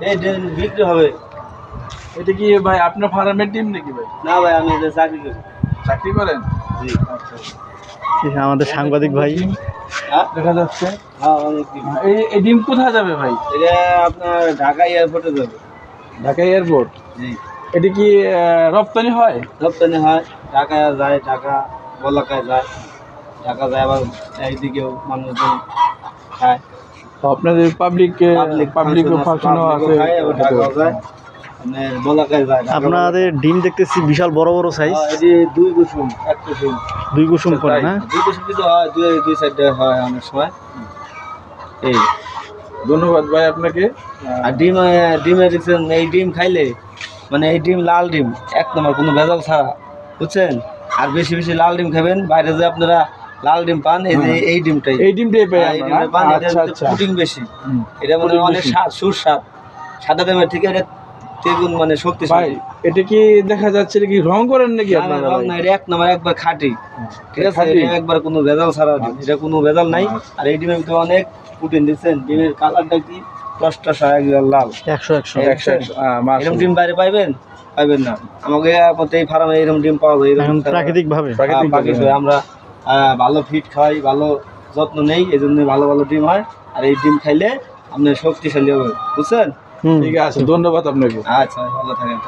এই ডিম বিক্রি হবে। এটা কি ভাই আপনার ফার্মের ডিম নাকি ভাই? না ভাই, আমি এটা চাকরি করি। চাকরি করেন? জি। আচ্ছা, আমাদের সাংবাদিক ভাই। হ্যাঁ, দেখা যাচ্ছে। হ্যাঁ, অনেক ডিম। এই ডিম কোথায় যাবে ভাই? এটা আপনার ঢাকা এয়ারপোর্টে যাবে। ঢাকা এয়ারপোর্ট? জি। এটা কি রপ্তানি হয়? রপ্তানি হয়, ঢাকা যায়, ঢাকা বলাকায় যায়, ঢাকা যায়, আবার এইদিকেও মানুষজন খায়। তো আপনাদের পাবলিক ফাংশনও আছে। খায়, আবার ঢাকাও যায়, মানে বলাকায় যায়। আপনাদের ডিম দেখতেছি বিশাল বড় বড় সাইজ। এটি 2 কুসুম, 1 কুসুম, 2 কুসুম করে না? 2 কুসুম কিন্তু হয়, দুই সাইডে হয় অনেক সময়। এই ধন্যবাদ ভাই আপনাকে। আর ডিমে দেখছেন, এই ডিম খাইলে মানে এই ডিম লাল ডিম 1 নম্বর, কোনো ভেজাল ছাড়া, বুঝছেন? আর বেশি বেশি লাল ডিম খাবেন, বাইরে যে আপনারা লাল ডিম পান, এই যে এই ডিমটাই পাই এই ডিমটা পান। এটা প্রোটিন বেশি, এটা মানে অনেক স্বাদ, সুস্বাদ, সাদা ডিমের থেকে এটা দ্বিগুণ মানে ভাই শক্তিশালী। এটা কি দেখা যাচ্ছে কি রং করেন নাকি আপনারা? না, এটা 1 নম্বর, একবার খাঁটি, ঠিক আছে? খাঁটি? এটা একবার কোনো ভেজাল ছাড়া ডিম, এটা কোনো ভেজাল নাই। আর এই ডিমের ভিতরে অনেক প্রোটিন দিচ্ছেন। ডিমের কালারটা কি টসটসা একদম লাল, 100 এরকম ডিম বাইরে পাইবেন না। আমাকে এই ফার্মে এরকম ডিম পাওয়া যায়, এখন প্রাকৃতিক ভাবে। প্রাকৃতিক। আমরা ভালো ফিড খাই, ভালো যত্ন নেই, এই জন্য ভালো ভালো ডিম হয়। আর এই ডিম খাইলে আপনি শক্তিশালী হবে, বুঝছেন? ঠিক আছে, ধন্যবাদ আপনাকে। আচ্ছা, ভালো থাকেন।